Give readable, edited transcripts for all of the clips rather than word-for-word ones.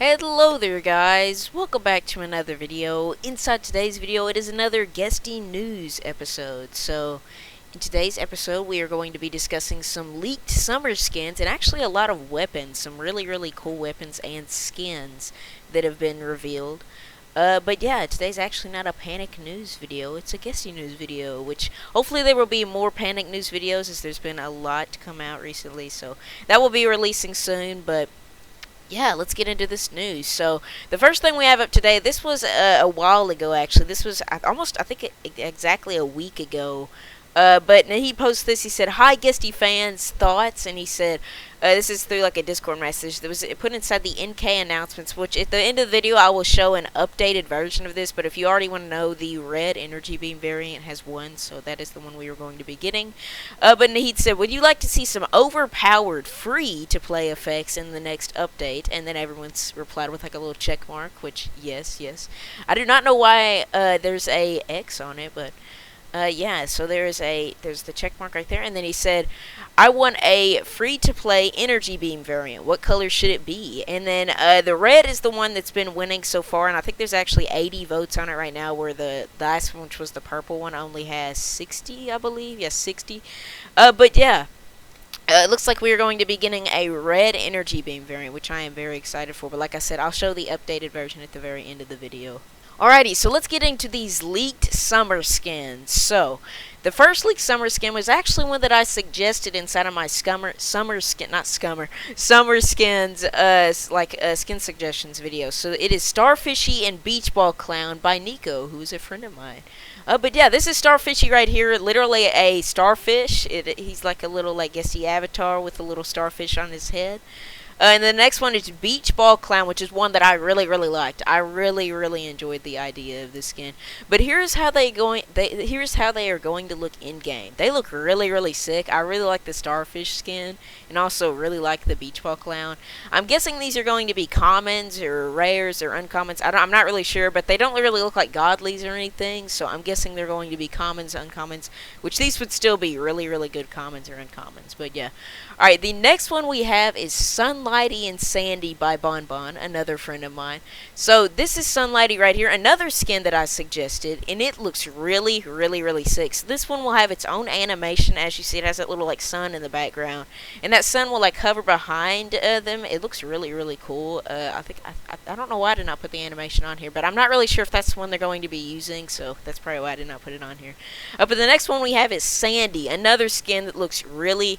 Hello there guys, welcome back to another video. Inside today's video it is another Guesty news episode. So in today's episode we are going to be discussing some leaked summer skins and actually a lot of weapons, some really cool weapons and skins that have been revealed. But yeah, today's actually not a Panik news video, it's a Guesty news video, which hopefully there will be more Panik news videos as there's been a lot to come out recently, so that will be releasing soon. But yeah, let's get into this news. So, the first thing we have up today, this was a while ago actually. This was exactly a week ago. But he posted this. He said, "Hi, Guesty fans, thoughts?" And he said, "This is through like a Discord message that was put inside the NK announcements." Which at the end of the video, I will show an updated version of this. But if you already want to know, the red energy beam variant has one, so that is the one we are going to be getting. But he said, "Would you like to see some overpowered free-to-play effects in the next update?" And then everyone's replied with like a little check mark, which yes. I do not know why there's a X on it, but. Yeah, so there's the check mark right there, and then he said, "I want a free-to-play energy beam variant. What color should it be?" And then the red is the one that's been winning so far, and I think there's actually 80 votes on it right now, where the last one, which was the purple one, only has 60, I believe. Yes, 60. But yeah. It looks like we are going to be getting a red energy beam variant, which I am very excited for. But like I said, I'll show the updated version at the very end of the video. Alrighty, so let's get into these leaked summer skins. So, the first leaked summer skin was actually one that I suggested inside of my summer skins, skin suggestions video. So it is Starfishy and Beach Ball Clown by Nico, who is a friend of mine. But yeah, this is Starfishy right here, literally a starfish. He's like a little, like, Guesty avatar with a little starfish on his head. And the next one is Beach Ball Clown, which is one that I really liked. I really enjoyed the idea of this skin. But here's how they are going to look in game. They look really sick. I really like the starfish skin, and also really like the Beach Ball Clown. I'm guessing these are going to be commons or rares or uncommons. I'm not really sure, but they don't really look like godlies or anything. So I'm guessing they're going to be commons, uncommons, which these would still be really good commons or uncommons. But yeah. Alright, the next one we have is Sunlighty and Sandy by Bonbon, another friend of mine. So this is Sunlighty right here, another skin that I suggested, and it looks really sick. So this one will have its own animation. As you see, it has that little like sun in the background, and that sun will like hover behind them. It looks really cool. I don't know why I did not put the animation on here, but I'm not really sure if that's the one they're going to be using, so that's probably why I did not put it on here. But the next one we have is Sandy, another skin that looks really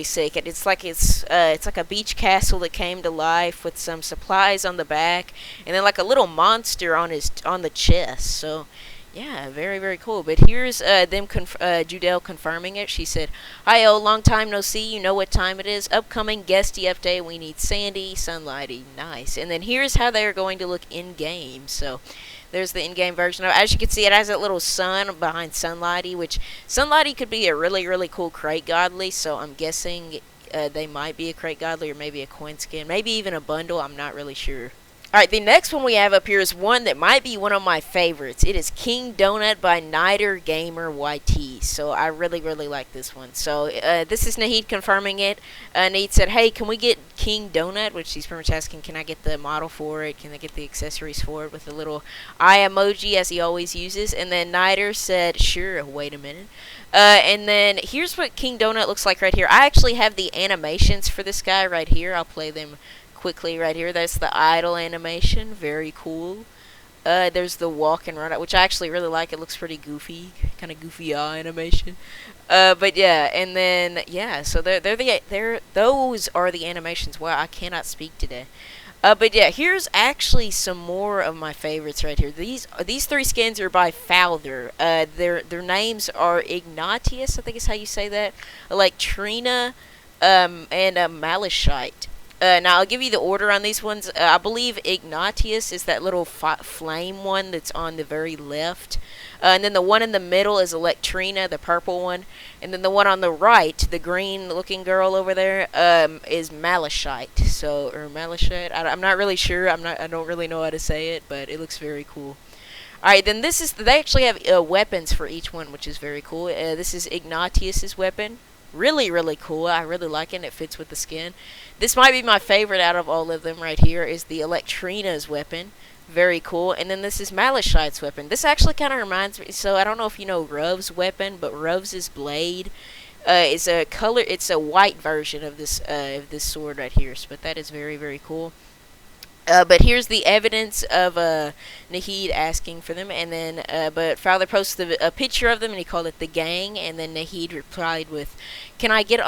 sick. It's like a beach castle that came to life with some supplies on the back, and then like a little monster on the chest. So yeah, very cool. But here's Judelle confirming it. She said, "Hi-oh, long time no see. You know what time it is. Upcoming Guesty update. We need Sandy, Sunlighty." Nice. And then here's how they are going to look in game. So there's the in-game version of it. As you can see, it has that little sun behind Sunlighty, which Sunlighty could be a really cool crate godly, so I'm guessing they might be a crate godly or maybe a coin skin, maybe even a bundle. I'm not really sure. Alright, the next one we have up here is one that might be one of my favorites. It is King Donut by Nighter Gamer YT. So I really like this one. So this is Nahid confirming it. Nahid said, "Hey, can we get King Donut?" Which he's pretty much asking, can I get the model for it? Can I get the accessories for it? With a little eye emoji as he always uses. And then Nighter said, "Sure, wait a minute." And then here's what King Donut looks like right here. I actually have the animations for this guy right here. I'll play them quickly right here. That's the idle animation, very cool. There's the walk and run, which I actually really like. It looks pretty goofy, kind of goofy eye animation. But yeah, and then yeah, so those are the animations. Wow, I cannot speak today. But yeah, here's actually some more of my favorites right here. These three skins are by Fowler. Their names are Ignatius, I think is how you say that, Electrina, and BlazeYT. Now, I'll give you the order on these ones. I believe Ignatius is that little flame one that's on the very left. And then the one in the middle is Electrina, the purple one. And then the one on the right, the green-looking girl over there, is BlazeYT. So, or BlazeYT. I'm not really sure. I don't really know how to say it, but it looks very cool. Alright, then they actually have weapons for each one, which is very cool. This is Ignatius's weapon. Really, really cool. I really like it. And it fits with the skin. This might be my favorite out of all of them right here. Is the Electrina's weapon. Very cool. And then this is BlazeYT's weapon. This actually kind of reminds me. So I don't know if you know Ruv's weapon, but Ruv's blade is a color. It's a white version of this sword right here. But that is very, very cool. But here's the evidence of Nahid asking for them, and then but Fowler posted a picture of them, and he called it the gang, and then Nahid replied with, Can I get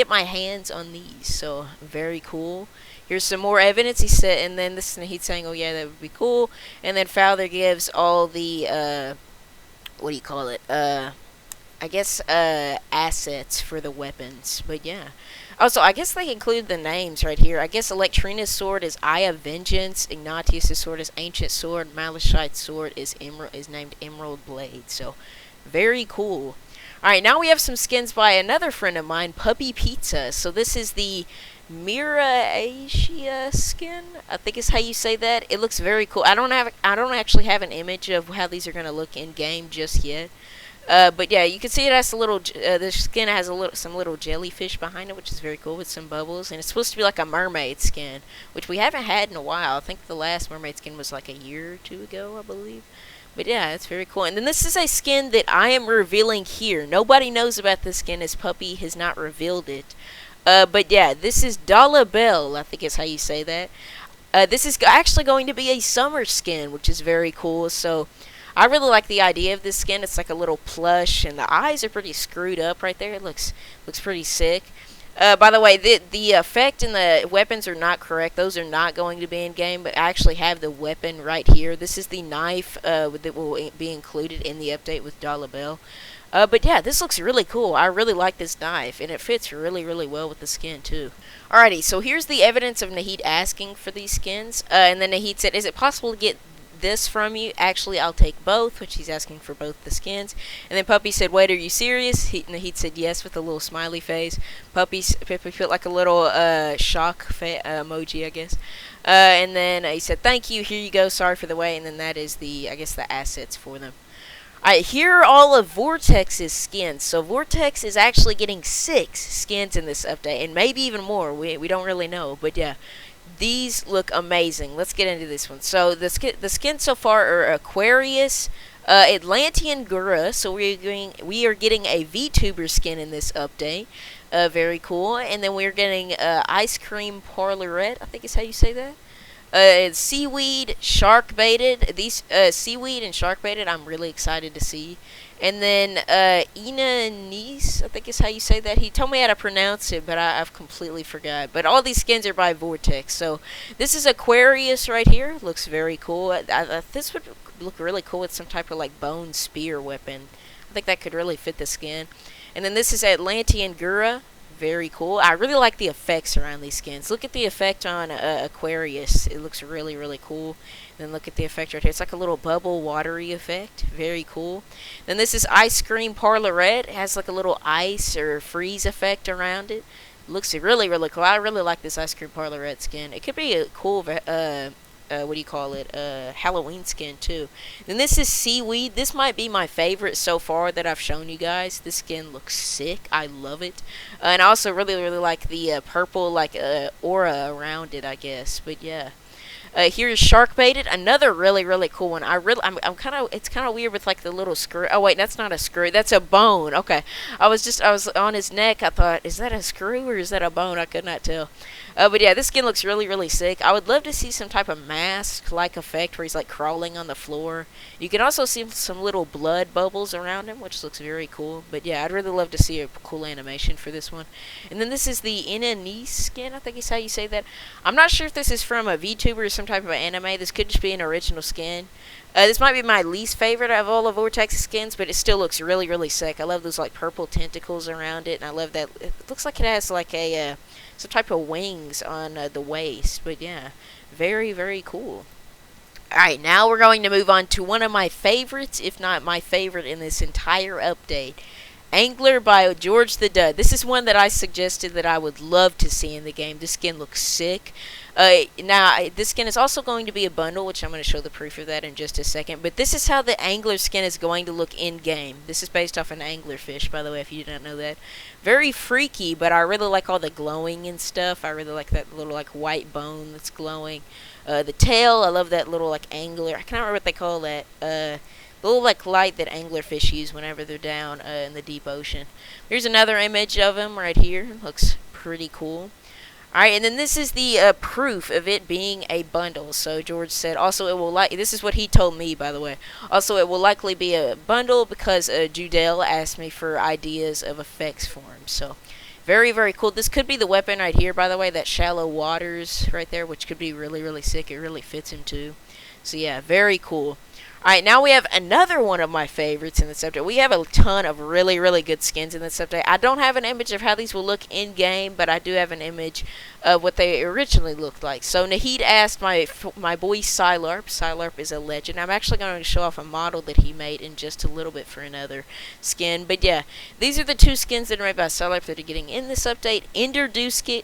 my hands on these?" So very cool. Here's some more evidence. He said, and then this is Nahid saying, "Oh yeah, that would be cool." And then Fowler gives all the what do you call it? I guess assets for the weapons. But yeah. Also, I guess they include the names right here. I guess Electrina's sword is Eye of Vengeance. Ignatius' sword is Ancient Sword. BlazeYT's sword is named Emerald Blade. So, very cool. Alright, now we have some skins by another friend of mine, Puppy Pizza. So this is the Asia skin, I think is how you say that. It looks very cool. I don't actually have an image of how these are going to look in game just yet. But yeah, you can see it has a little. The skin has some little jellyfish behind it, which is very cool with some bubbles, and it's supposed to be like a mermaid skin, which we haven't had in a while. I think the last mermaid skin was like a year or two ago, I believe. But yeah, it's very cool. And then this is a skin that I am revealing here. Nobody knows about this skin, as Puppy has not revealed it. But yeah, this is Bell, I think is how you say that. This is actually going to be a summer skin, which is very cool. So I really like the idea of this skin. It's like a little plush, and the eyes are pretty screwed up right there. It looks pretty sick. By the way, the effect and the weapons are not correct. Those are not going to be in game, but I actually have the weapon right here. This is the knife that will be included in the update with Bell. But yeah, this looks really cool. I really like this knife, and it fits really, really well with the skin too. Alrighty, so here's the evidence of Nahid asking for these skins. And then Nahid said, "Is it possible to get this from you? Actually, I'll take both," which he's asking for both the skins. And then Puppy said, "Wait, are you serious?" Nahid said yes with a little smiley face. Puppy put like a little shock emoji, I guess. And then he said, "Thank you, here you go, sorry for the wait." And then that is I guess the assets for them. Alright, here are all of Vortex's skins. So Vortex is actually getting 6 skins in this update, and maybe even more. We don't really know, but yeah. These look amazing. Let's get into this one. So the skins so far are Aquarius, Atlantean Gura. So we are getting a VTuber skin in this update. Very cool. And then we're getting Ice Cream Parlorette, I think is how you say that. Seaweed, Shark Baited. These Seaweed and Shark Baited, I'm really excited to see. And then Ina Nice, I think is how you say that. He told me how to pronounce it, but I've completely forgot. But all these skins are by Vortex. So this is Aquarius right here. Looks very cool. This would look really cool with some type of like bone spear weapon. I think that could really fit the skin. And then this is Atlantean Gura. Very cool. I really like the effects around these skins. Look at the effect on Aquarius. It looks really, really cool. And then look at the effect right here. It's like a little bubble, watery effect. Very cool. Then this is Ice Cream Parlorette. It has like a little ice or freeze effect around it. Looks really, really cool. I really like this Ice Cream Parlorette skin. It could be a cool what do you call it, Halloween skin too. And this is Seaweed. This might be my favorite so far that I've shown you guys. This skin looks sick. I love it. And I also really, really like the purple like aura around it, I guess. But yeah. Here's Shark Baited, another really, really cool one. I'm kind of, it's kind of weird with like the little screw. Oh wait, that's not a screw. That's a bone. Okay, I was on his neck. I thought, is that a screw or is that a bone? I could not tell. But yeah, this skin looks really, really sick. I would love to see some type of mask-like effect where he's like crawling on the floor. You can also see some little blood bubbles around him, which looks very cool. But yeah, I'd really love to see a cool animation for this one. And then this is the Inanese skin, I think is how you say that. I'm not sure if this is from a VTuber or some type of anime. This could just be an original skin. This might be my least favorite of all of Vortex's skins, but it still looks really, really sick. I love those like purple tentacles around it, and I love that. It looks like it has like a some type of wings on the waist. But yeah, very, very cool. Alright, now we're going to move on to one of my favorites, if not my favorite in this entire update. Angler by George the Dud. This is one that I suggested that I would love to see in the game. This skin looks sick. This skin is also going to be a bundle, which I'm going to show the proof of that in just a second. But this is how the angler skin is going to look in-game. This is based off an anglerfish, by the way, if you didn't know that. Very freaky, but I really like all the glowing and stuff. I really like that little, like, white bone that's glowing. The tail, I love that little, like, angler. I can't remember what they call that. The little, like, light that anglerfish use whenever they're down in the deep ocean. Here's another image of him right here. Looks pretty cool. Alright, and then this is the proof of it being a bundle. So George said, also it will this is what he told me, by the way. Also, it will likely be a bundle because Judelle asked me for ideas of effects for him. So, very, very cool. This could be the weapon right here, by the way, that shallow waters right there, which could be really, really sick. It really fits him too. So yeah, very cool. Alright, now we have another one of my favorites in this update. We have a ton of really, really good skins in this update. I don't have an image of how these will look in-game, but I do have an image of what they originally looked like. So Nahid asked my boy Sylarp. Sylarp is a legend. I'm actually going to show off a model that he made in just a little bit for another skin. But yeah, these are the two skins that are made by Sylarp that are getting in this update. Enderdusic,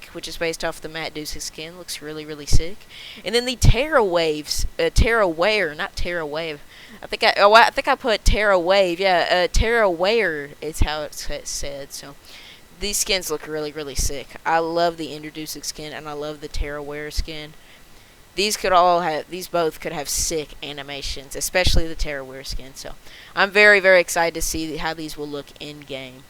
which is based off the Matt Dusic skin, looks really, really sick. And then the Terra Waves, Terra Ware, not Terra Wave. I think I put Terra Wave. Yeah, Terra Ware is how it's said. So these skins look really, really sick. I love the Enderdusic skin and I love the Terra Ware skin. These both could have sick animations, especially the Terra Ware skin. So I'm very, very excited to see how these will look in game.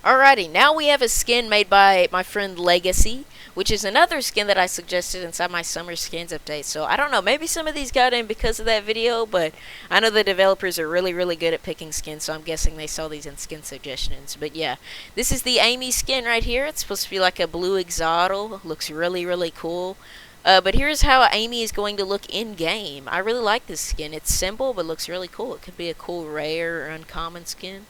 Alrighty, now we have a skin made by my friend Legacy, which is another skin that I suggested inside my summer skins update. So I don't know, maybe some of these got in because of that video, but I know the developers are really, really good at picking skins, so I'm guessing they saw these in skin suggestions. But yeah, this is the Amy skin right here. It's supposed to be like a blue exotic. Looks really, really cool. But here's how Amy is going to look in-game. I really like this skin. It's simple, but looks really cool. It could be a cool rare or uncommon skin.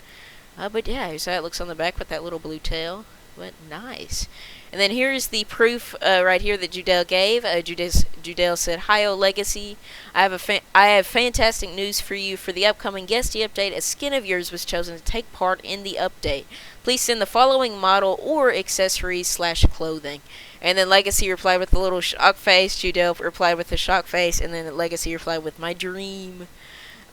But yeah, here's how it looks on the back with that little blue tail. But nice. And then here's the proof right here that Judelle gave. Judelle said, "Hi-oh Legacy, I have fantastic news for you. For the upcoming Guesty update, a skin of yours was chosen to take part in the update. Please send the following model or accessories/clothing." And then Legacy replied with a little shock face. Judelle replied with a shock face. And then Legacy replied with my dream.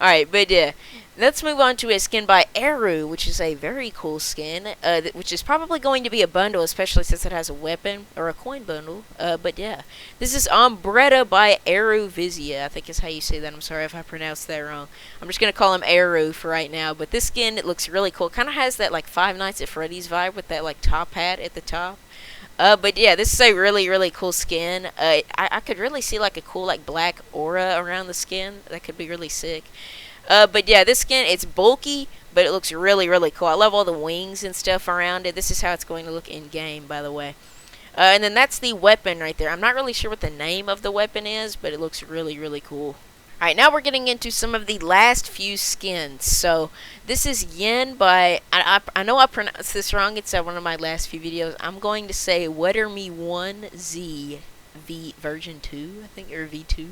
Alright, but yeah, let's move on to a skin by Aru, which is a very cool skin, which is probably going to be a bundle, especially since it has a weapon, or a coin bundle, but yeah. This is Ombretta by Aru Vizia, I think is how you say that. I'm sorry if I pronounced that wrong. I'm just going to call him Aru for right now, but this skin, it looks really cool. It kind of has that, like, Five Nights at Freddy's vibe with that, like, top hat at the top. But yeah, this is a really, really cool skin. I could really see like a cool like black aura around the skin. That could be really sick. But yeah, this skin, it's bulky, but it looks really, really cool. I love all the wings and stuff around it. This is how it's going to look in-game, by the way. And then that's the weapon right there. I'm not really sure what the name of the weapon is, but it looks really, really cool. Alright, now we're getting into some of the last few skins. So, this is Yen by, I know I pronounced this wrong, it's one of my last few videos. I'm going to say WetterMe1Z V version 2, I think, or V2.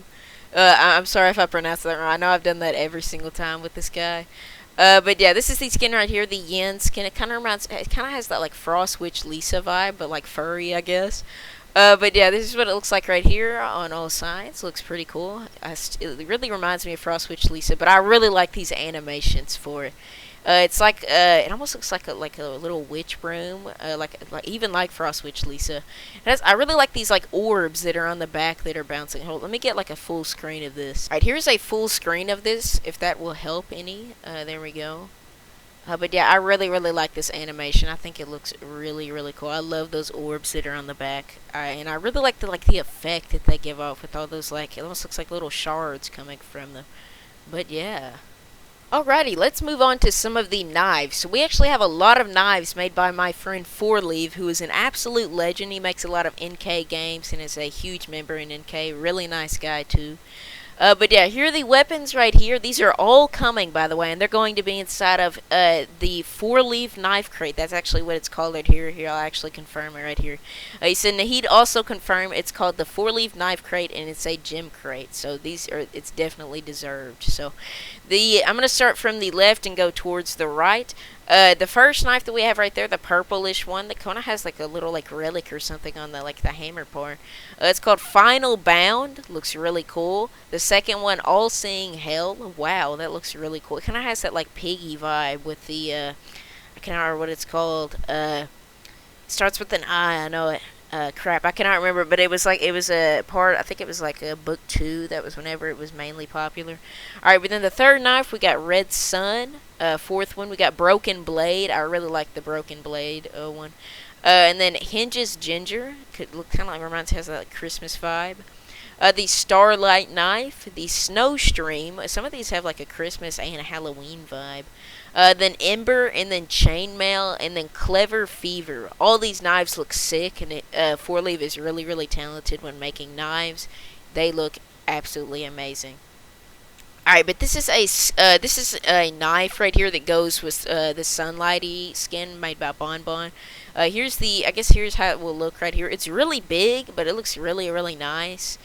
I'm sorry if I pronounced that wrong. I know I've done that every single time with this guy. But yeah, this is the skin right here, the Yen skin. It kind of has that like Frost Witch Lisa vibe, but like furry, I guess. But yeah, this is what it looks like right here on all sides. Looks pretty cool. It really reminds me of Frost Witch Lisa, but I really like these animations for it. It's like it almost looks like a little witch broom, even like Frost Witch Lisa. I really like these like orbs that are on the back that are bouncing. Hold, let me get like a full screen of this. All right, here's a full screen of this, if that will help any. There we go. But yeah, I really, really like this animation. I think it looks really, really cool. I love those orbs that are on the back. And I really like the effect that they give off with all those, like, it almost looks like little shards coming from them. But yeah. Alrighty, let's move on to some of the knives. So we actually have a lot of knives made by my friend Fourleave, who is an absolute legend. He makes a lot of NK games and is a huge member in NK. Really nice guy, too. But yeah, here are the weapons right here. These are all coming, by the way, and they're going to be inside of the 4-leaf knife crate. That's actually what it's called right here. Here, I'll actually confirm it right here. He said Nahid also confirmed it's called the 4-leaf knife crate, and it's a gem crate. So it's definitely deserved. So I'm gonna start from the left and go towards the right. The first knife that we have right there, the purplish one, that kind of has like a little like relic or something on the hammer part. It's called Final Bound. Looks really cool. The second one, All Seeing Hell. Wow, that looks really cool. It kind of has that like piggy vibe with the I can't remember what it's called. Starts with an I. I know it. Crap, I cannot remember, but it was a part, I think it was like a book 2, that was whenever it was mainly popular. Alright, but then the third knife, we got Red Sun. Fourth one, we got Broken Blade. I really like the Broken Blade one. And then Hinges Ginger, could look kind of like, reminds, has that like Christmas vibe. The Starlight Knife, the Snow Stream. Some of these have like a Christmas and a Halloween vibe. Then Ember, and then Chainmail, and then Clever Fever. All these knives look sick, and 4-leaf is really, really talented when making knives. They look absolutely amazing. Alright, but this is a knife right here that goes with the Sunlighty skin made by Bonbon. Here's how it will look right here. It's really big, but it looks really, really nice.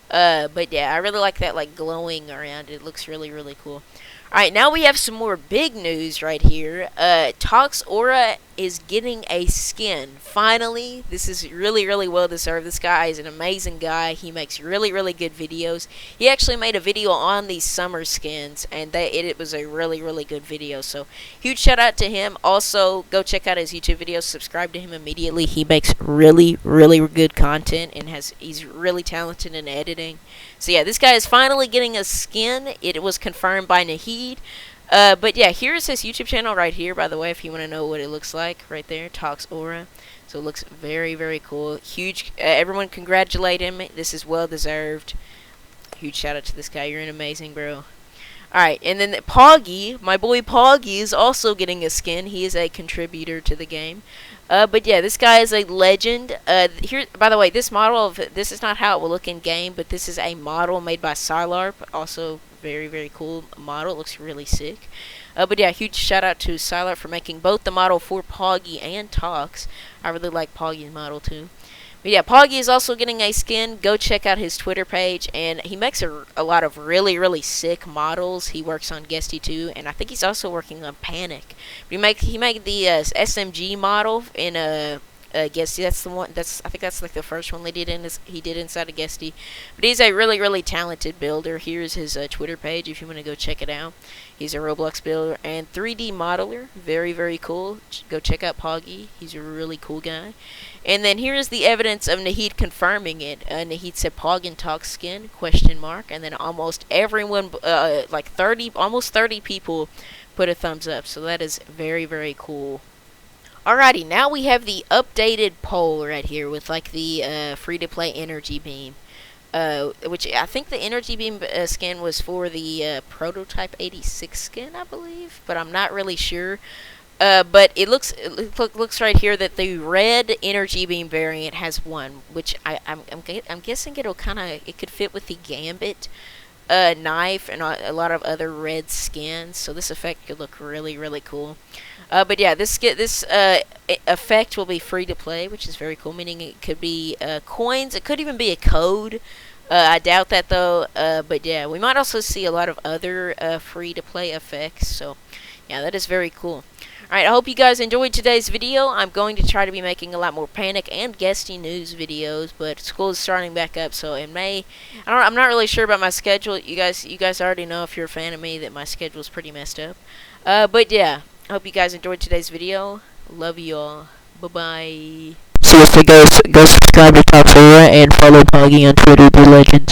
But yeah, I really like that like glowing around it. It looks really, really cool. Alright, now we have some more big news right here. ToxAura is getting a skin. Finally, this is really, really well deserved. This guy is an amazing guy. He makes really, really good videos. He actually made a video on these summer skins, and it was a really, really good video. So, huge shout out to him. Also, go check out his YouTube videos. Subscribe to him immediately. He makes really, really good content, and he's really talented in editing. So yeah, this guy is finally getting a skin. It was confirmed by Nahid. But yeah, here's his YouTube channel right here, by the way, if you want to know what it looks like. Right there, ToxAura. So it looks very, very cool. Huge. Everyone congratulate him. This is well deserved. Huge shout out to this guy. You're an amazing bro. Alright, and then Poggy, my boy Poggy, is also getting a skin. He is a contributor to the game. But yeah, this guy is a legend. Here, by the way, this is not how it will look in game, but this is a model made by Sylarp. Also, very, very cool model. It looks really sick. But yeah, huge shout out to Sylarp for making both the model for Poggy and Tox. I really like Poggy's model too. But yeah, Poggy is also getting a skin. Go check out his Twitter page, and he makes a lot of really, really sick models. He works on Guesty too, and I think he's also working on Panik. But he made the SMG model in Guesty. That's the one. I think that's like the first one he did inside of Guesty. But he's a really, really talented builder. Here's his Twitter page if you want to go check it out. He's a Roblox builder and 3D modeler. Very, very cool. Go check out Poggy. He's a really cool guy. And then here's the evidence of Nahid confirming it. Nahid said Pog and Tox skin ? And then almost everyone, almost 30 people put a thumbs up. So that is very, very cool. Alrighty, now we have the updated poll right here with like the free-to-play energy beam. Which I think the energy beam skin was for the prototype 86 skin, I believe, but I'm not really sure. But it looks right here that the red energy beam variant has won, which I'm guessing it could fit with the Gambit knife and a lot of other red skins. So this effect could look really, really cool. But yeah, this effect will be free to play, which is very cool. Meaning it could be coins. It could even be a code. I doubt that though. But yeah, we might also see a lot of other free to play effects. So yeah, that is very cool. Alright, I hope you guys enjoyed today's video. I'm going to try to be making a lot more Panik and Guesty news videos, but school is starting back up, so it may... I'm not really sure about my schedule. You guys already know, if you're a fan of me, that my schedule is pretty messed up. But yeah, I hope you guys enjoyed today's video. Love you all. Bye-bye. Seriously, go subscribe to ToxAura and follow Poggy on Twitter, the legends.